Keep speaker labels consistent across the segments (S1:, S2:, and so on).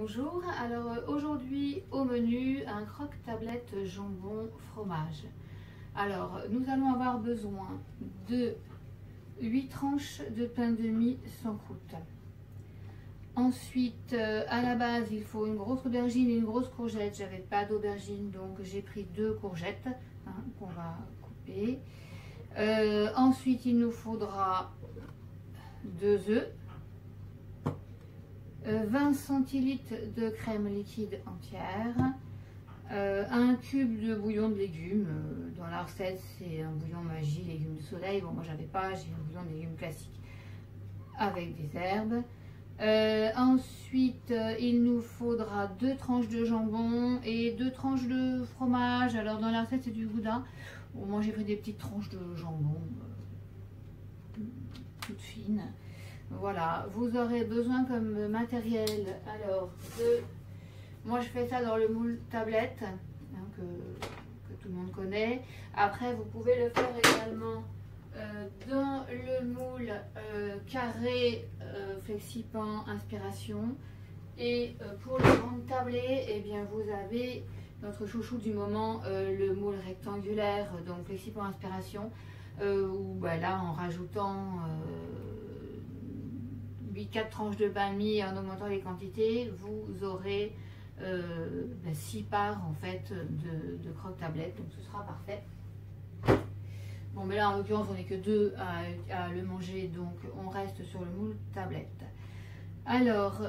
S1: Bonjour, alors aujourd'hui au menu un croque-tablette jambon fromage. Alors nous allons avoir besoin de 8 tranches de pain de mie sans croûte. Ensuite à la base il faut une grosse aubergine et une grosse courgette. J'avais pas d'aubergine donc j'ai pris 2 courgettes qu'on va couper. Ensuite il nous faudra 2 œufs. 20 centilitres de crème liquide entière, un cube de bouillon de légumes. Dans la recette, c'est un bouillon magie, légumes du soleil. Bon, moi j'avais pas, j'ai un bouillon de légumes classique avec des herbes. Ensuite, il nous faudra 2 tranches de jambon et 2 tranches de fromage. Alors, dans la recette, c'est du gouda. Bon, moi j'ai pris des petites tranches de jambon toutes fines. Voilà, vous aurez besoin comme matériel, alors, moi je fais ça dans le moule tablette, que tout le monde connaît. Après, vous pouvez le faire également dans le moule carré Flexipan Inspiration. Et pour le grand tablé, eh bien, vous avez notre chouchou du moment, le moule rectangulaire, donc Flexipan Inspiration, où là, en rajoutant 4 tranches de pain de mie en augmentant les quantités, vous aurez 6 parts en fait de croque-tablette, donc ce sera parfait. Bon, mais là en l'occurrence on n'est que 2 à le manger, donc on reste sur le moule tablette. Alors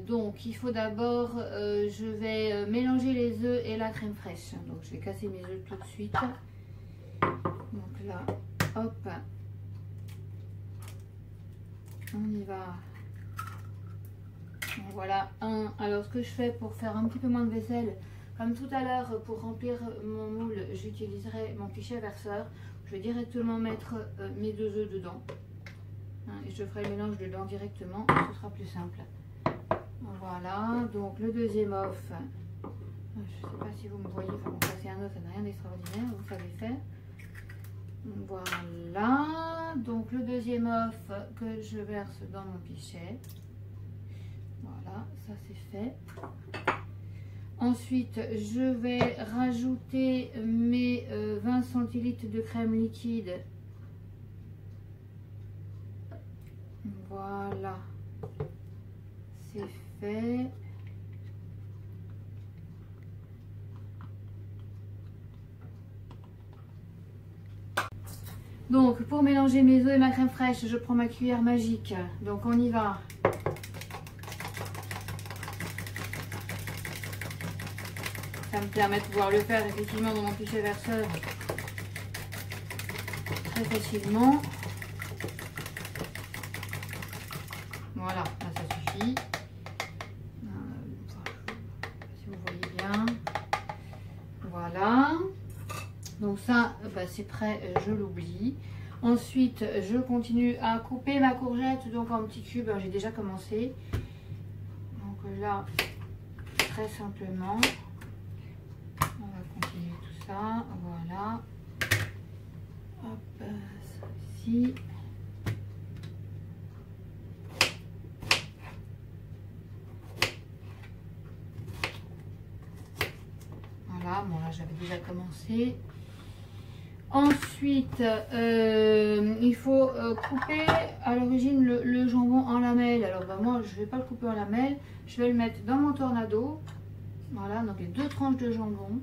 S1: donc il faut d'abord, je vais mélanger les œufs et la crème fraîche, donc je vais casser mes œufs tout de suite. Donc là, hop, on y va. Donc voilà un. Alors ce que je fais pour faire un petit peu moins de vaisselle, comme tout à l'heure pour remplir mon moule, j'utiliserai mon pichet verseur. Je vais directement mettre mes 2 œufs dedans. Et je ferai le mélange dedans directement, ce sera plus simple. Voilà, donc le deuxième œuf. Je ne sais pas si vous me voyez, enfin bon, c'est un œuf, ça n'a rien d'extraordinaire, vous savez faire. Voilà, donc le deuxième œuf que je verse dans mon pichet. Voilà, ça c'est fait. Ensuite, je vais rajouter mes 20 centilitres de crème liquide. Voilà, c'est fait. Donc pour mélanger mes œufs et ma crème fraîche, je prends ma cuillère magique. Donc on y va. Ça me permet de pouvoir le faire effectivement dans mon pichet verseur très facilement. Voilà, là, ça suffit. Si vous voyez bien. Voilà. Donc ça, c'est prêt, je l'oublie. Ensuite, je continue à couper ma courgette donc en petits cubes. J'ai déjà commencé. Donc là, très simplement, on va continuer tout ça. Voilà. Hop, ça ici. Voilà, bon là j'avais déjà commencé. Ensuite, il faut couper à l'origine le jambon en lamelles. Alors moi, je ne vais pas le couper en lamelles. Je vais le mettre dans mon tornado. Voilà, donc les 2 tranches de jambon.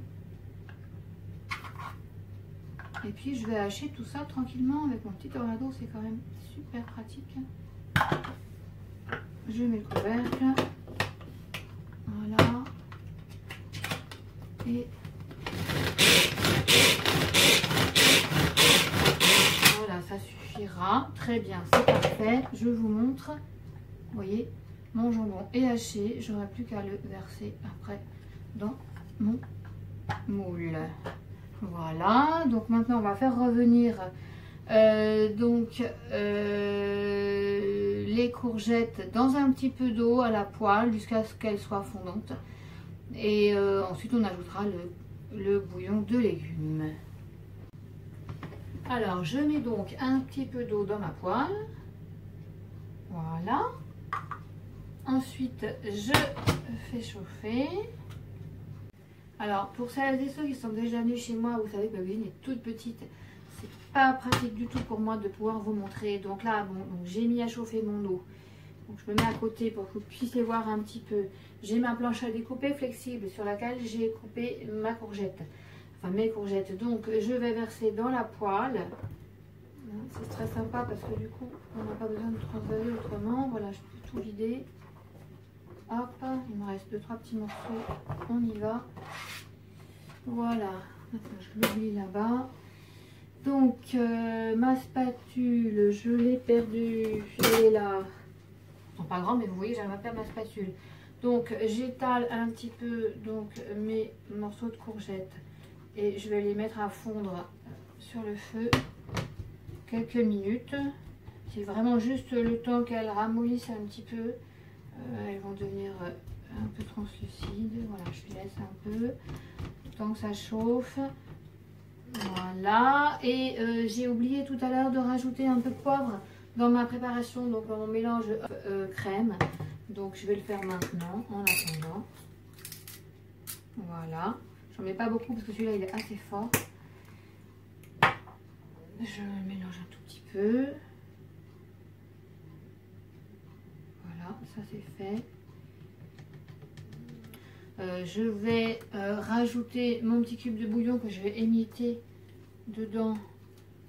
S1: Et puis, je vais hacher tout ça tranquillement avec mon petit tornado. C'est quand même super pratique. Je mets le couvercle. Voilà. Et... ça suffira, très bien, c'est parfait. Je vous montre, vous voyez, mon jambon est haché, j'aurai plus qu'à le verser après dans mon moule. Voilà, donc maintenant on va faire revenir les courgettes dans un petit peu d'eau à la poêle jusqu'à ce qu'elles soient fondantes, et ensuite on ajoutera le bouillon de légumes. Alors, je mets donc un petit peu d'eau dans ma poêle. Voilà. ensuite, je fais chauffer. Alors, pour celles et ceux qui sont déjà venus chez moi, vous savez que ma cuisine est toute petite. C'est pas pratique du tout pour moi de pouvoir vous montrer. Donc là, bon, j'ai mis à chauffer mon eau. Donc je me mets à côté pour que vous puissiez voir un petit peu. J'ai ma planche à découper flexible sur laquelle j'ai coupé ma courgette. Enfin, mes courgettes. Donc, je vais verser dans la poêle. C'est très sympa parce que du coup, on n'a pas besoin de transvaser autrement. Voilà, je peux tout vider. Hop, il me reste 2-3 petits morceaux. On y va. Voilà. Maintenant, je l'oublie là-bas. Donc, ma spatule, je l'ai perdue. Elle est là. Ils sont pas grands, mais vous voyez, j'arrive à perdre ma spatule. Donc, j'étale un petit peu donc, mes morceaux de courgettes. Et je vais les mettre à fondre sur le feu quelques minutes. C'est vraiment juste le temps qu'elles ramollissent un petit peu. Elles vont devenir un peu translucides. Voilà, je laisse un peu. Le temps que ça chauffe. Voilà. Et j'ai oublié tout à l'heure de rajouter un peu de poivre dans ma préparation. Donc dans mon mélange crème. Donc je vais le faire maintenant en attendant. Voilà. J'en mets pas beaucoup parce que celui-là il est assez fort. Je mélange un tout petit peu. Voilà, ça c'est fait. Je vais rajouter mon petit cube de bouillon que je vais émietter dedans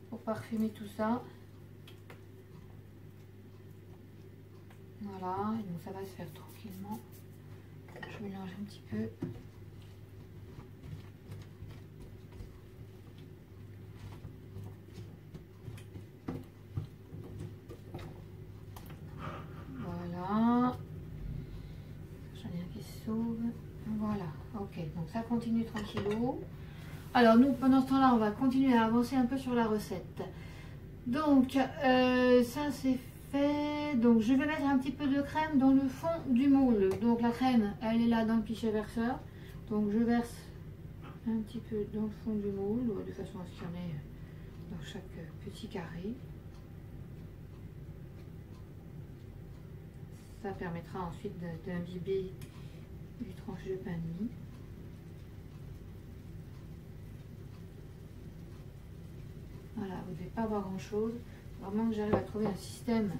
S1: pour parfumer tout ça. Voilà, et donc ça va se faire tranquillement. Je mélange un petit peu. Voilà. J'en ai un qui se sauve. Voilà, ok, donc ça continue tranquillou. Alors nous, pendant ce temps-là, on va continuer à avancer un peu sur la recette. Donc, ça c'est fait. Donc je vais mettre un petit peu de crème dans le fond du moule. Donc la crème, elle est là dans le pichet verseur. Donc je verse un petit peu dans le fond du moule, de façon à ce qu'il y en ait dans chaque petit carré. Ça permettra ensuite d'imbiber les tranches de pain de mie. Voilà, vous ne devez pas avoir grand chose. Vraiment que j'arrive à trouver un système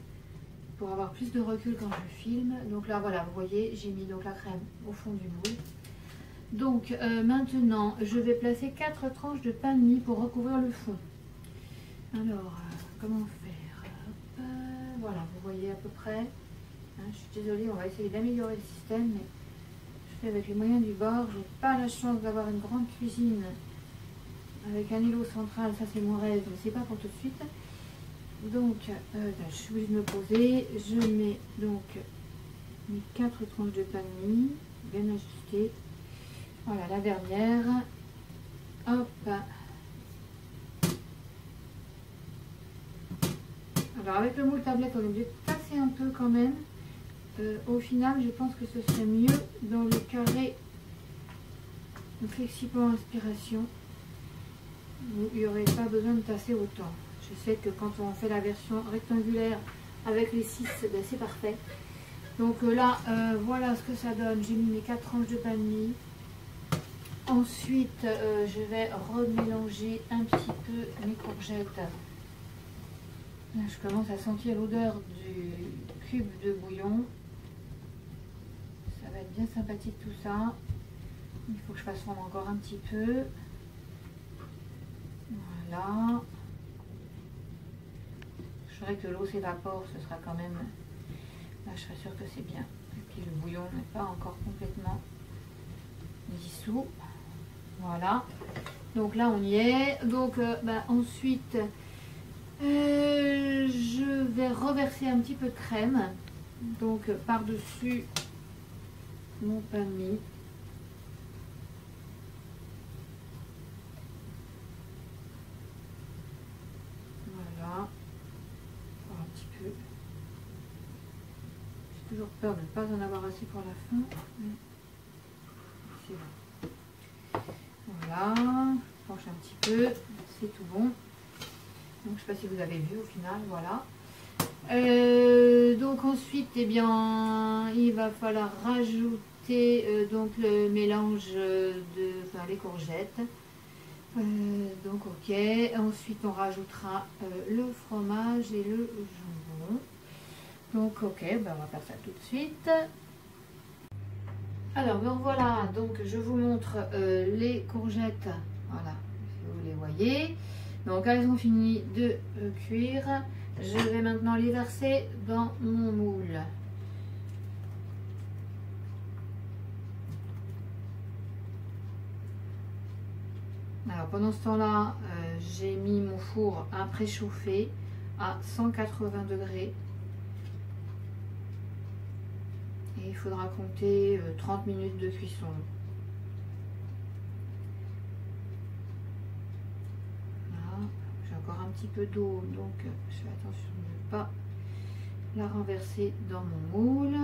S1: pour avoir plus de recul quand je filme. Donc là, voilà, vous voyez, j'ai mis donc la crème au fond du moule. Donc maintenant, je vais placer 4 tranches de pain de mie pour recouvrir le fond. Alors, comment faire? Hop, voilà, vous voyez à peu près. Je suis désolée, on va essayer d'améliorer le système, mais je fais avec les moyens du bord. Je n'ai pas la chance d'avoir une grande cuisine avec un îlot central, ça c'est mon rêve, mais c'est pas pour tout de suite. Donc, je suis obligée de me poser. Je mets donc mes 4 tranches de pain de mie, bien ajustées. Voilà, la dernière. Hop. Alors, avec le moule tablette, on est obligé de passer un peu quand même. Au final, je pense que ce serait mieux dans le carré Flexiplan Inspiration. Il n'y aurait pas besoin de tasser autant. Je sais que quand on fait la version rectangulaire avec les 6, ben c'est parfait. Donc là, voilà ce que ça donne. J'ai mis mes 4 tranches de pain de mie. Ensuite, je vais remélanger un petit peu mes courgettes. Là, je commence à sentir l'odeur du cube de bouillon. Ça va être bien sympathique tout ça. Il faut que je fasse fondre encore un petit peu. Voilà. Je ferai que l'eau s'évapore, ce sera quand même... Là, je serai sûre que c'est bien. Et puis le bouillon n'est pas encore complètement dissous. Voilà. Donc là, on y est. Donc ensuite, je vais reverser un petit peu de crème. Donc par-dessus mon pain de mie. Voilà. Encore un petit peu. J'ai toujours peur de ne pas en avoir assez pour la fin. C'est bon. Voilà. Je penche un petit peu. C'est tout bon. Donc je ne sais pas si vous avez vu au final. Voilà. Donc ensuite, eh bien, il va falloir rajouter donc le mélange les courgettes. Donc ok, ensuite on rajoutera le fromage et le jambon. Donc ok, ben, on va faire ça tout de suite. Alors donc voilà, donc je vous montre les courgettes, voilà, si vous les voyez. Donc elles ont fini de cuire. Je vais maintenant les verser dans mon moule. Alors pendant ce temps-là, j'ai mis mon four à préchauffer à 180 degrés. Et il faudra compter 30 minutes de cuisson. Voilà. J'ai encore un petit peu d'eau, donc je fais attention de ne pas la renverser dans mon moule.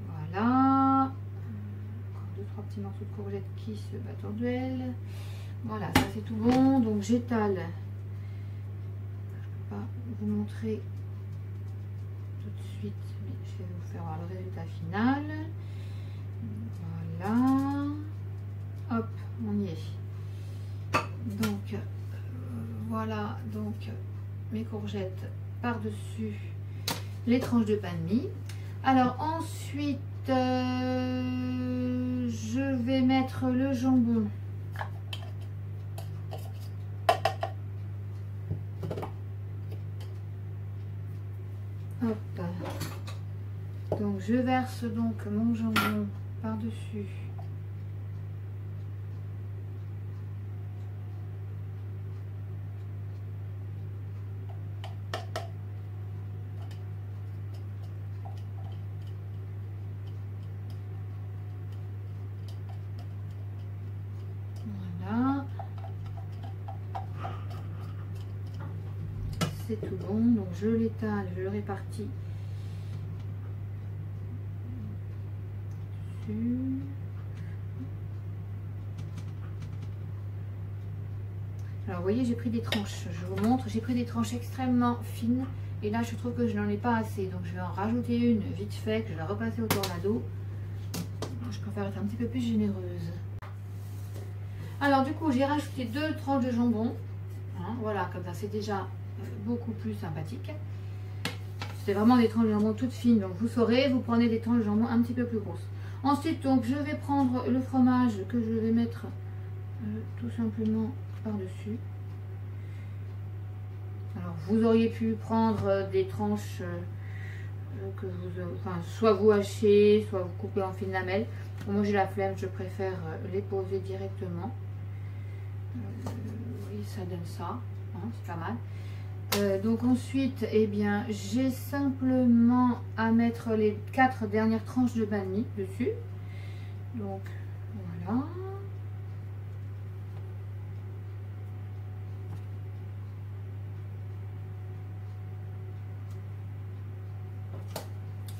S1: Voilà. Encore 2-3 petits morceaux de courgettes qui se battent en duel. Voilà, ça c'est tout bon. Donc j'étale. Je ne peux pas vous montrer tout de suite, mais je vais vous faire voir le résultat final. Voilà. Hop, on y est. Donc voilà, donc mes courgettes par-dessus les tranches de pain de mie. Alors ensuite, je vais mettre le jambon. Hop. Donc je verse donc mon jambon par-dessus. Voilà. C'est tout bon. Donc je l'étale, je le répartis dessus. Alors vous voyez, j'ai pris des tranches, je vous montre, j'ai pris des tranches extrêmement fines et là je trouve que je n'en ai pas assez, donc je vais en rajouter une vite fait, que je vais repasser au tornado. Je préfère être un petit peu plus généreuse. Alors du coup j'ai rajouté 2 tranches de jambon, hein, voilà, comme ça c'est déjà beaucoup plus sympathique. C'est vraiment des tranches de jambon toutes fines, donc vous saurez, vous prenez des tranches de jambon un petit peu plus grosses. Ensuite donc je vais prendre le fromage que je vais mettre tout simplement par-dessus. Alors vous auriez pu prendre des tranches que vous, soit vous hachez, soit vous coupez en fines lamelles. Moi j'ai la flemme, je préfère les poser directement. Oui, ça donne ça, hein, c'est pas mal. Donc ensuite, eh bien, j'ai simplement à mettre les 4 dernières tranches de banh mi dessus. Donc voilà.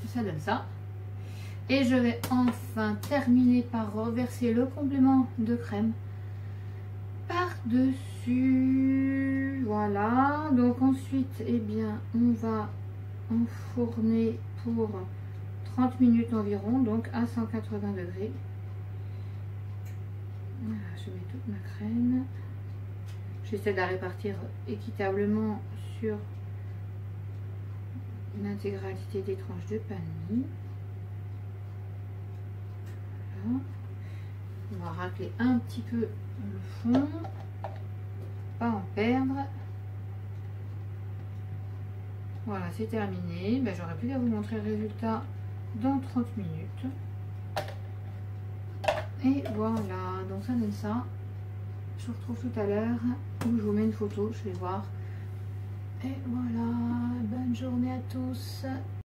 S1: Ça donne ça. Et je vais enfin terminer par reverser le complément de crème par-dessus. Voilà. Donc ensuite, eh bien, on va enfourner pour 30 minutes environ, donc à 180 degrés. Voilà, je mets toute ma crème. J'essaie de la répartir équitablement sur l'intégralité des tranches de pain de mie. Voilà. On va racler un petit peu le fond, pas en perdre. Voilà, c'est terminé. Ben, j'aurais plus qu'à vous montrer le résultat dans 30 minutes. Et voilà, donc ça donne ça. Je vous retrouve tout à l'heure où je vous mets une photo, je vais voir. Et voilà, bonne journée à tous.